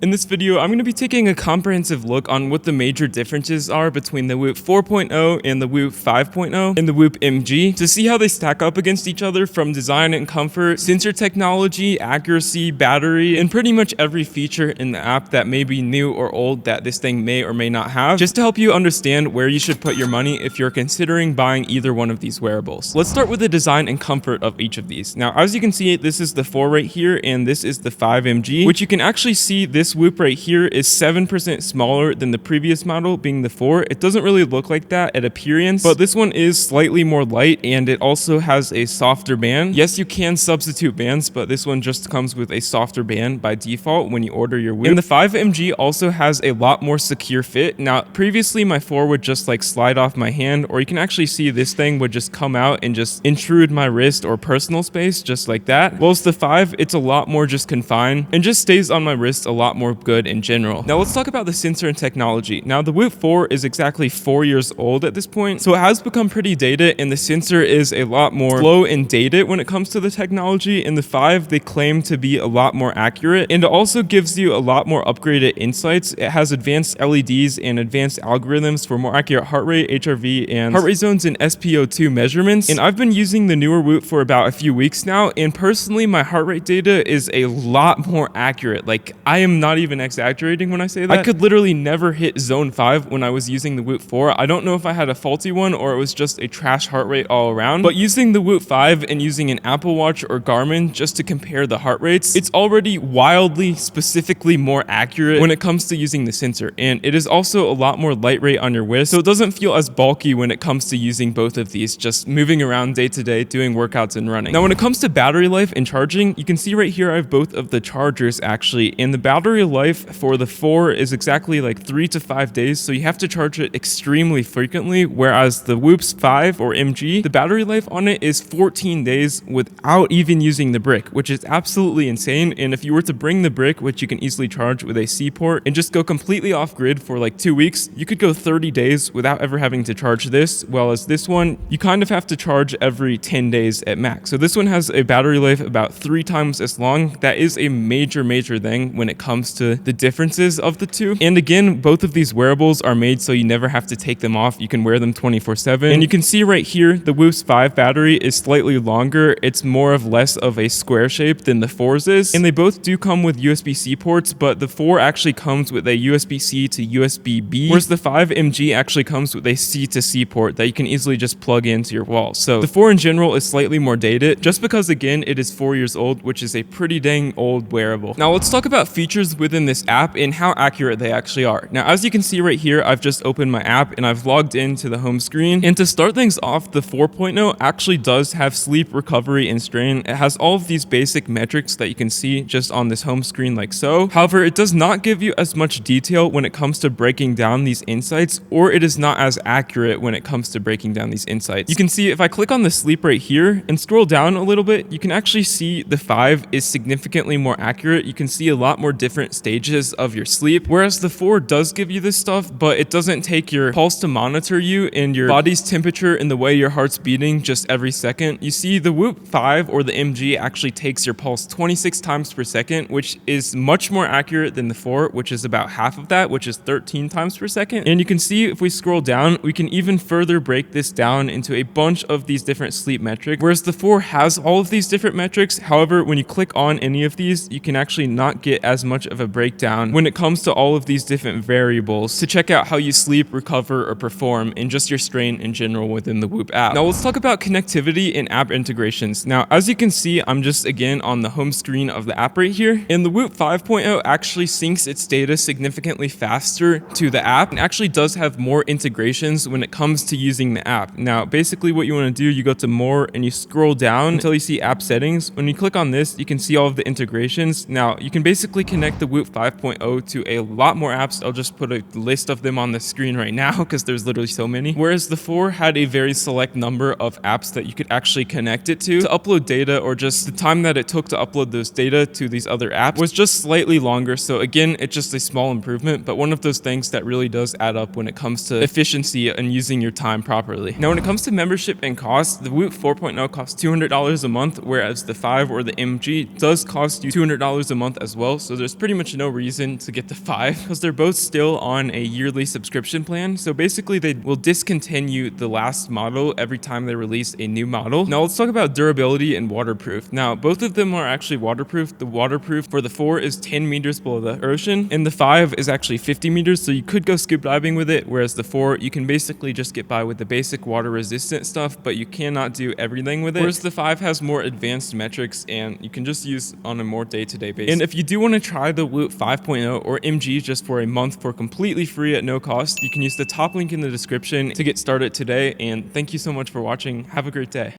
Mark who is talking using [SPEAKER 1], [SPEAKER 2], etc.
[SPEAKER 1] In this video, I'm going to be taking a comprehensive look on what the major differences are between the Whoop 4.0 and the Whoop 5.0 and the Whoop MG to see how they stack up against each other from design and comfort, sensor technology, accuracy, battery, and pretty much every feature in the app that may be new or old that this thing may or may not have, just to help you understand where you should put your money if you're considering buying either one of these wearables. Let's start with the design and comfort of each of these. Now, as you can see, this is the 4 right here, and this is the 5 MG, which you can actually see this Whoop right here is 7% smaller than the previous model, being the 4. It doesn't really look like that at appearance, but this one is slightly more light, and it also has a softer band. Yes, you can substitute bands, but this one just comes with a softer band by default when you order your Whoop. And the 5 MG also has a lot more secure fit. Now, previously my 4 would just like slide off my hand, or you can actually see this thing would just come out and just intrude my wrist or personal space just like that. Whilst the 5, it's a lot more just confined and just stays on my wrist a lot more good in general. Now let's talk about the sensor and technology. Now the Whoop 4 is exactly 4 years old at this point, so it has become pretty dated, and the sensor is a lot more slow and dated when it comes to the technology. In the 5, they claim to be a lot more accurate, and it also gives you a lot more upgraded insights. It has advanced LEDs and advanced algorithms for more accurate heart rate, HRV, and heart rate zones and SpO2 measurements. And I've been using the newer Whoop for about a few weeks now, and personally my heart rate data is a lot more accurate. Like, I am not even exaggerating when I say that. I could literally never hit zone 5 when I was using the Whoop 4. I don't know if I had a faulty one or it was just a trash heart rate all around, but using the Whoop 5 and using an Apple Watch or Garmin just to compare the heart rates, it's already wildly specifically more accurate when it comes to using the sensor. And it is also a lot more light rate on your wrist, so it doesn't feel as bulky when it comes to using both of these, just moving around day to day, doing workouts and running. Now when it comes to battery life and charging, you can see right here I have both of the chargers actually, and the battery life for the 4 is exactly like 3 to 5 days, so you have to charge it extremely frequently, whereas the Whoop's 5 or MG, the battery life on it is 14 days without even using the brick, which is absolutely insane. And if you were to bring the brick, which you can easily charge with a C port, and just go completely off grid for like 2 weeks, you could go 30 days without ever having to charge this, while as this one, you kind of have to charge every 10 days at max. So this one has a battery life about 3 times as long. That is a major thing when it comes to the differences of the two. And again, both of these wearables are made so you never have to take them off. You can wear them 24/7. And you can see right here, the Whoop's 5 battery is slightly longer. It's more of less of a square shape than the 4's is. And they both do come with USB-C ports, but the 4 actually comes with a USB-C to USB-B, whereas the 5 MG actually comes with a C to C port that you can easily just plug into your wall. So the 4 in general is slightly more dated, just because again, it is 4 years old, which is a pretty dang old wearable. Now let's talk about features within this app and how accurate they actually are. Now, as you can see right here, I've just opened my app and I've logged into the home screen. And to start things off, the 4.0 actually does have sleep, recovery, and strain. It has all of these basic metrics that you can see just on this home screen like so. However, it does not give you as much detail when it comes to breaking down these insights, or it is not as accurate when it comes to breaking down these insights. You can see if I click on the sleep right here and scroll down a little bit, you can actually see the 5 is significantly more accurate. You can see a lot more different stages of your sleep, whereas the 4 does give you this stuff, but it doesn't take your pulse to monitor you and your body's temperature and the way your heart's beating just every second. You see the Whoop 5 or the MG actually takes your pulse 26 times per second, which is much more accurate than the 4, which is about half of that, which is 13 times per second. And you can see if we scroll down, we can even further break this down into a bunch of these different sleep metrics, whereas the 4 has all of these different metrics. However, when you click on any of these, you can actually not get as much of a breakdown when it comes to all of these different variables to check out how you sleep, recover, or perform, and just your strain in general within the Whoop app. Now let's talk about connectivity and app integrations. Now, as you can see, I'm just again on the home screen of the app right here, and the Whoop 5.0 actually syncs its data significantly faster to the app and actually does have more integrations when it comes to using the app. Now, basically what you want to do, you go to more and you scroll down until you see app settings. When you click on this, you can see all of the integrations. Now, you can basically connect the Whoop 5.0 to a lot more apps. I'll just put a list of them on the screen right now because there's literally so many. Whereas the 4 had a very select number of apps that you could actually connect it to upload data, or just the time that it took to upload those data to these other apps was just slightly longer. So again, it's just a small improvement, but one of those things that really does add up when it comes to efficiency and using your time properly. Now, when it comes to membership and cost, the Whoop 4.0 costs $200 a month, whereas the 5 or the MG does cost you $200 a month as well. So there's pretty pretty much no reason to get the 5 because they're both still on a yearly subscription plan. So basically they will discontinue the last model every time they release a new model. Now let's talk about durability and waterproof. Now both of them are actually waterproof. The waterproof for the 4 is 10 meters below the ocean and the 5 is actually 50 meters. So you could go scuba diving with it, whereas the 4 you can basically just get by with the basic water resistant stuff, but you cannot do everything with it. Whereas the 5 has more advanced metrics and you can just use on a more day-to-day basis. And if you do want to try the Whoop 5.0 or MG just for a month for completely free at no cost, you can use the top link in the description to get started today. And thank you so much for watching. Have a great day.